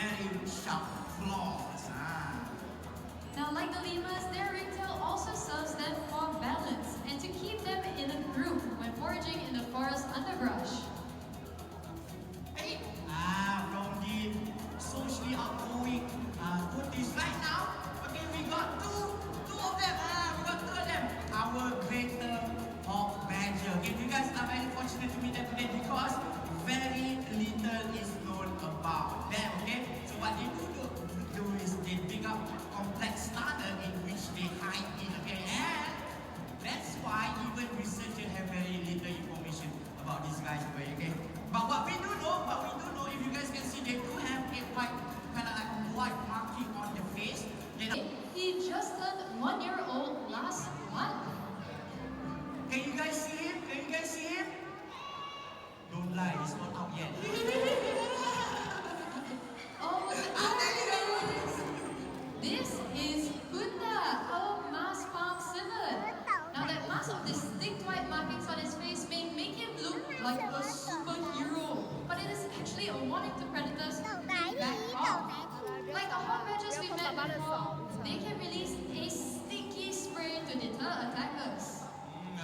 very sharp claws. Now, like the lemurs, their ringtail also serves them for balance and to keep them in a group when foraging in the forest underbrush. Hey, from the socially outgoing foodies right now, okay, we got two of them. We got two of them. Our greater hawk badger. Okay, you guys are very fortunate to meet them today because very little is known about them. Okay, so what they do is they dig up complex tunnel in which they hide in. Okay, and that's why even researchers have very little information about these guys. Okay, but what we do know, if you guys can see, they do have a white kind of like a white marking on the face. He just turned 1 year old last month. Can you guys see him? Can you guys see him? Don't lie, he's not out yet. Oh, this is Bunda, our masked farm civet. Now that mask of distinct white markings on his face may make him look like a superhero, but it is actually a warning to predators to back off. Like the hawk badgers we met before, they can release a sticky spray to deter attackers.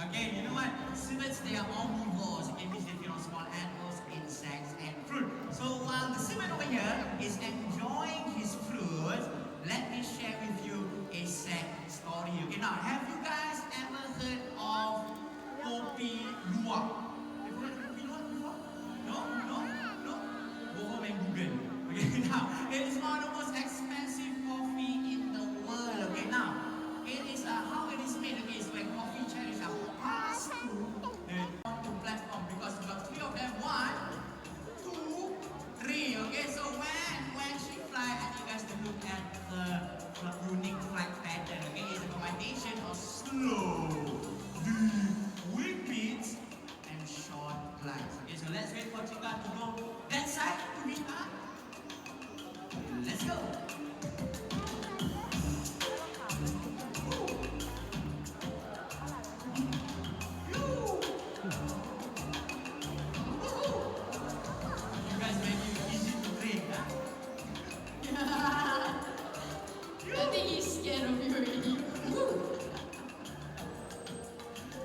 Okay, you know what? Civets, they are omnivores. Okay, means they feed on small animals, insects, and fruit. So while the civet over here is enjoying his fruit, let me share with you a sad story. Okay, now have you guys ever heard of kopi luwak? Have you heard of kopi luwak before? No? Go home and Google. Okay, now it is one of the most expensive coffee in the world. Okay, now it is how it is made. Okay, so when coffee cherries are passed through the platform because we got three of them. 1, 2, 3. Okay, so when she fly, I think you guys to look at the unique flight pattern. Okay, it's a combination of slow, deep wing beats and short glides. Okay, so let's wait for Chika to go that side to meet her. Let's go. I think he's scared of you already.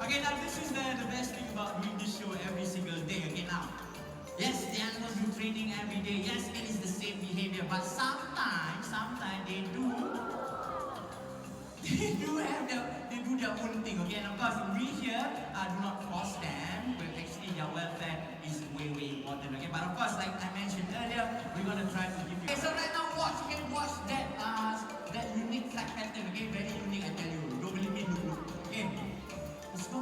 Okay, now this is the best thing about doing this show every single day. Okay, now, yes, the animals do training every day. Yes, it is the same behavior, but sometimes they do their own thing. Okay, and of course we here do not force them, but actually their welfare is way important. Okay, but of course, like I mentioned earlier, we're gonna try to give you. Okay, so right now you can watch that unique flag pattern. Okay, very unique, I tell you. Don't believe me, look. Okay, let's go.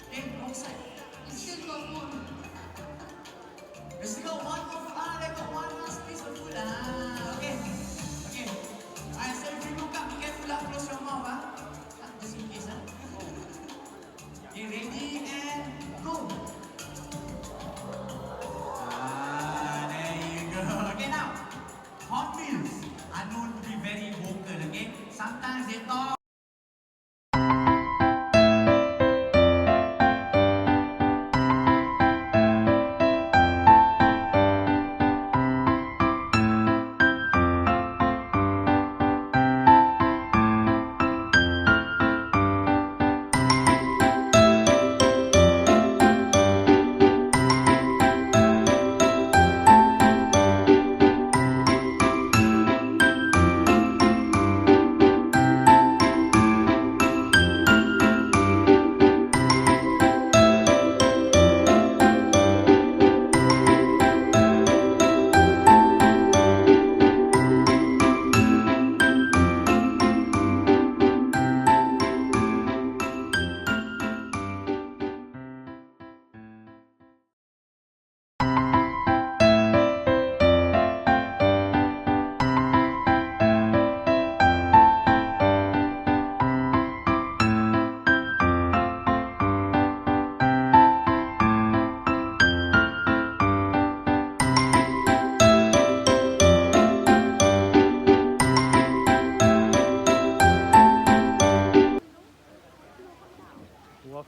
Okay, wrong side. It's still got more. Let's go. One more. They got one last piece of food. Okay. Alright, so if you look up, be careful, close your mouth, just in case, Okay, ready and go. There you go. Okay, now, hornbills are known to be very vocal. Okay, sometimes they talk.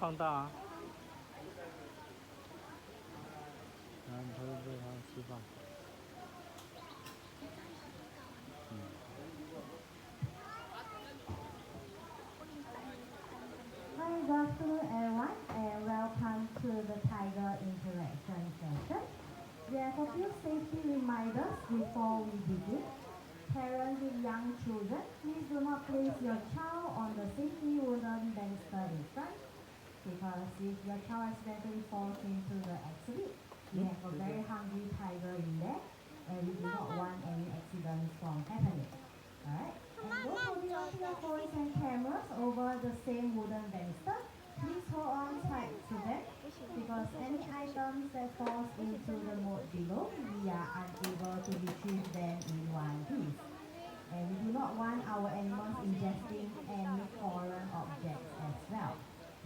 放大啊！然后你会喂它吃饭。Hi, good afternoon everyone and welcome to the Tiger Interaction session. We have a few safety reminders before we begin. Parents with young children, please do not place your child on the safety wooden banister in front, because if your child accidentally falls into the exhibit, we have a very hungry tiger in there and we do not want any accidents from happening. Alright? And those holding onto your phones and cameras over the same wooden banister, please hold on tight to them, because any items that falls into the moat below, we are unable to retrieve them in one piece. And we do not want our animals ingesting any foreign objects as well.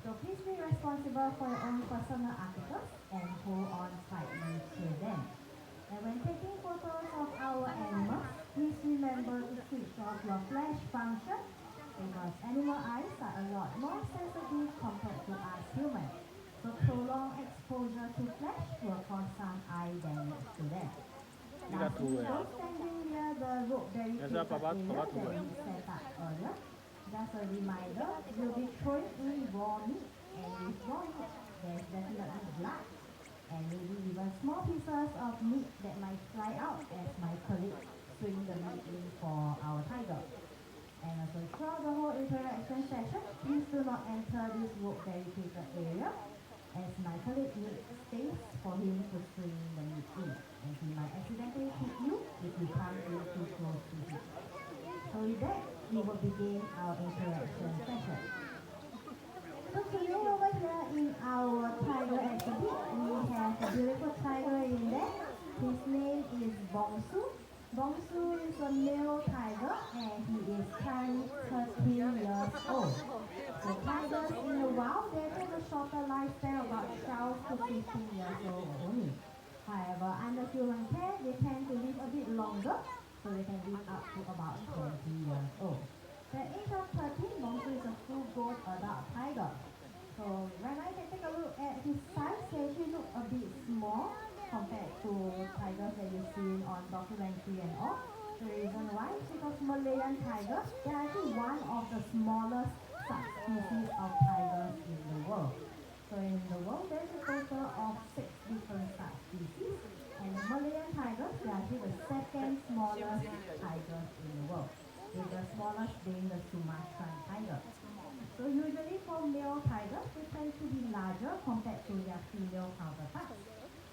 So please be responsible for your own personal articles and hold on tightly to them. And when taking photos of our animals, please remember to switch off your flash function, because animal eyes are a lot more sensitive compared to us humans. So prolonged exposure to flash will cause some eye damage to them. Lastly, those standing near the rope barricaded area that we set up earlier, just a reminder, you'll be throwing in raw meat, and with raw meat, there's definitely blood, and maybe even small pieces of meat that might fly out as my colleague swing the meat in for our tiger. And also throughout the whole interaction session, please do not enter this rope barricaded area, as my colleague needs space for him to swing the meat in, and he might accidentally hit you if you come in too close to him. So with that, we will begin our interaction session. So today over here in our tiger exhibit, we have a beautiful tiger in there. His name is Bongsu. Bongsu is a male tiger and he is currently 13 years old. So tigers in the wild, they have a shorter lifespan, about 12 to 15 years old only. However, under human care, they tend to live a bit longer, so they can live up to about 20 years old. At the age of 13, Bongsu is a full-grown adult tiger. So when I can take a look at his size, he actually looks a bit small compared to tigers that you've seen on documentary and all. The reason why is because Malayan tigers, they are actually one of the smallest subspecies of tigers in the world. So in the world, there's a total of 6 different subspecies, and the Malayan tigers, they are actually the second smallest tigers in the world, with the smallest being the Sumatran tiger. So usually for male tigers, they tend to be larger compared to their female counterparts.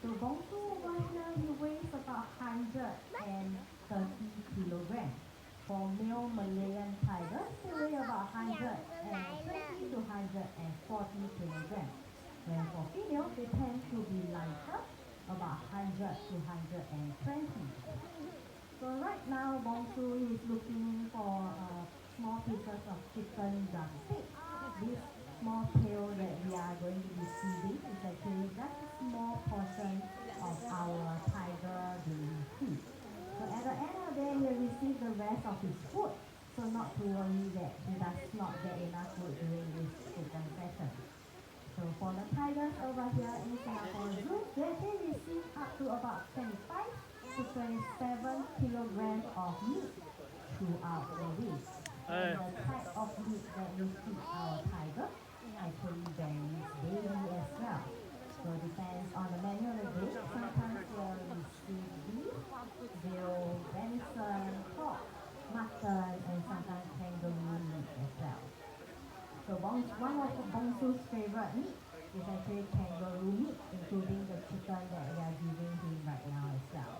So Bongsu over here, he weighs about 130 kilograms. For male Malayan tigers, they weigh about 120 to 140 kilograms. When for females, they tend to be lighter, about 100 to 120. So right now, Bongsu is looking for small pieces of chicken drumstick. This small tail that we are going to be feeding is actually just a small portion of our tiger daily feed. So at the end of the day, he'll receive the rest of his food, so not to worry that he does not get enough food during this chicken session. So for the tigers over here in Singapore Zoo, they actually receive up to about 25 to 27 kilograms of meat throughout the week. And the type of meat that we feed our tiger actually varies daily as well. So it depends on the menu of the day. Sometimes we'll receive beef, veal, venison, pork, mutton, and sometimes kangaroo meat as well. So one of the Bongsu's favorite meat is actually kangaroo meat, including the chicken that we are giving him right now as well.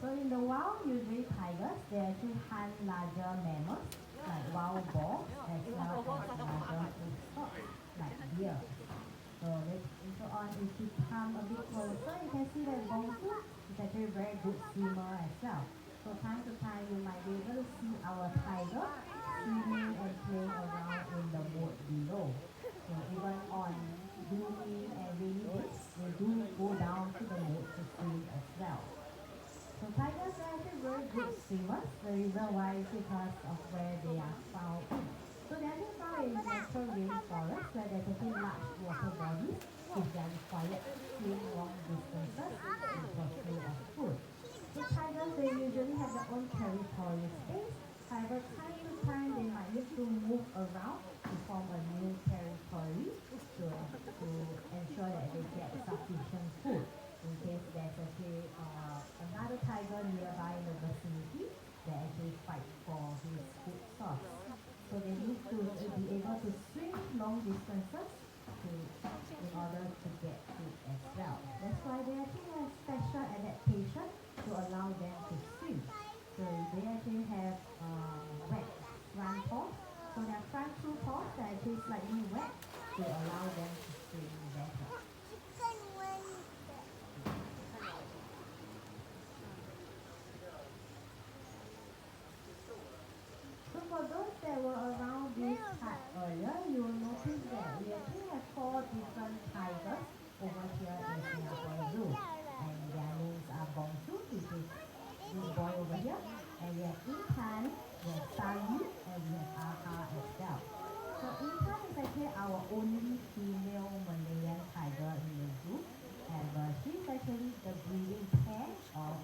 So in the wild, usually tigers, they actually hunt larger mammals like wild boars as well as larger livestock like deer. So later on, if you come a bit closer, you can see that Bongsu is actually a very good swimmer as well. So time to time, you might be able to see our tiger swimming and playing around in the moat below. So even on gloomy and rainy days, they do go down to the moat to swim as well. So tigers are actually very good swimmers. The reason why is because of where they are found in. So they are actually found in natural rainforests where there's actually large water bodies which they are required to swim long distances in pursuit of food. So tigers, they usually have their own territorial space long distances in order to get food as well. That's why they actually have special adaptation to allow them to swim. So they actually have wet front paws. So their front two paws are actually slightly wet to allow them to swim better. So for those that were around this part earlier, you will notice that we actually have 4 different tigers over here in Singapore Zoo. And their names are Bongsu, which is this boy over here. And we have Intan, we have Sari, and we have Aha as well. So Intan is actually our only female Malayan tiger in the zoo. And she's actually the breeding pair of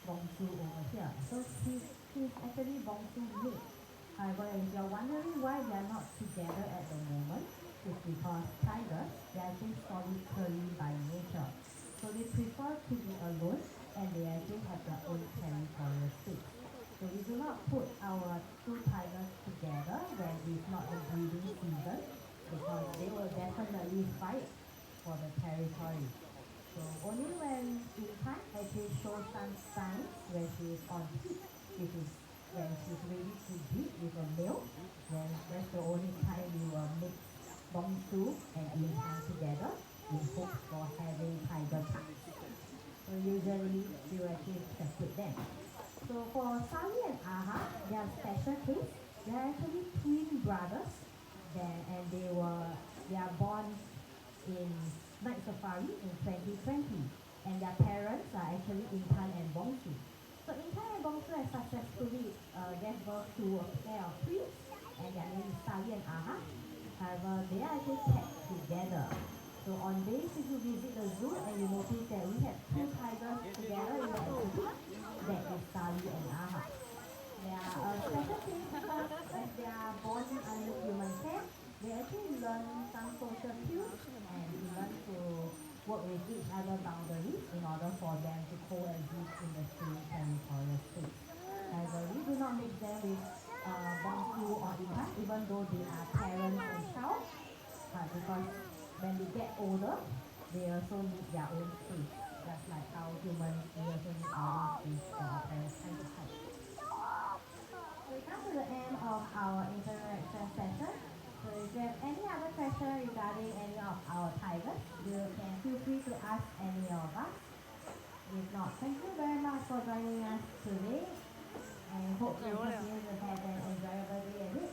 Bongsu over here. So she's actually Bongsu mate. However, if you're wondering why they are not together at the moment, it's because tigers, they are actually solitary by nature. So they prefer to be alone and they actually have their own territorial space. So we do not put our 2 tigers together when it's not the breeding season because they will definitely fight for the territory. So only when Intan actually shows some signs when she is on heat, which is when she's ready to breed with a male, then that's the only time we will mix Bongsu and Intan together in hopes for having tiger cubs. So usually we will actually separate them. So for Sally and Aha, they are special case. They are actually twin brothers, and they are born in Night Safari in 2020, and their parents are actually Intan and Bongsu. So Intan and Bongsu have successfully gave birth to a pair of twins, and their name is Sally and Aha. However, they are actually kept together. So on days if you visit the zoo and you notice that we have 2 tigers together in the exhibit, that is Sally and Aha. They are a special case because as they are born under human care, they actually learn some social cues and learn to work with each other boundaries in order for them to coexist in the same territorial space. However, we do not mix them with Bongsu or Intan, even though they are parents and child, because when they get older, they also need their own space, just like how humans we also need our own space for our parents time to time. So we come to the end of our interaction session. So if you have any other question regarding any of our tigers, you can feel free to ask any of us. If not, thank you very much for joining us today, and hope you continue to have an enjoyable day ahead.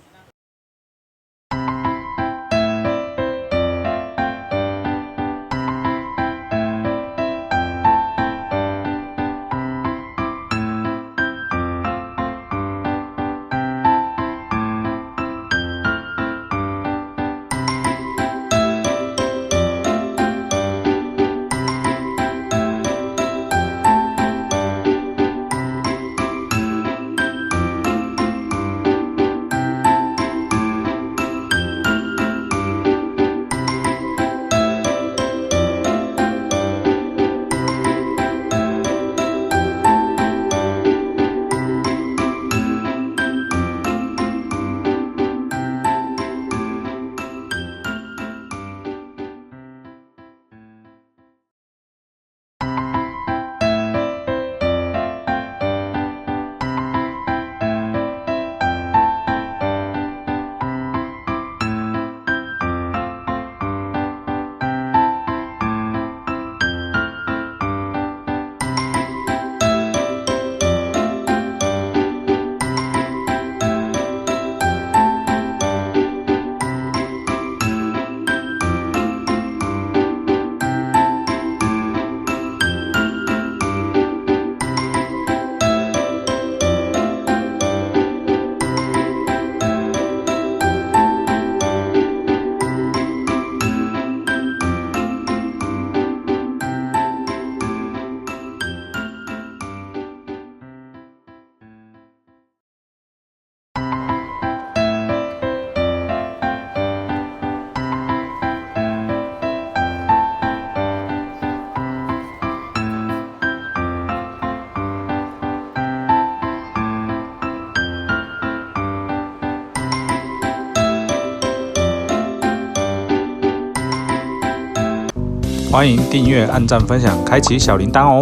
欢迎订阅、按赞、分享、开启小铃铛哦。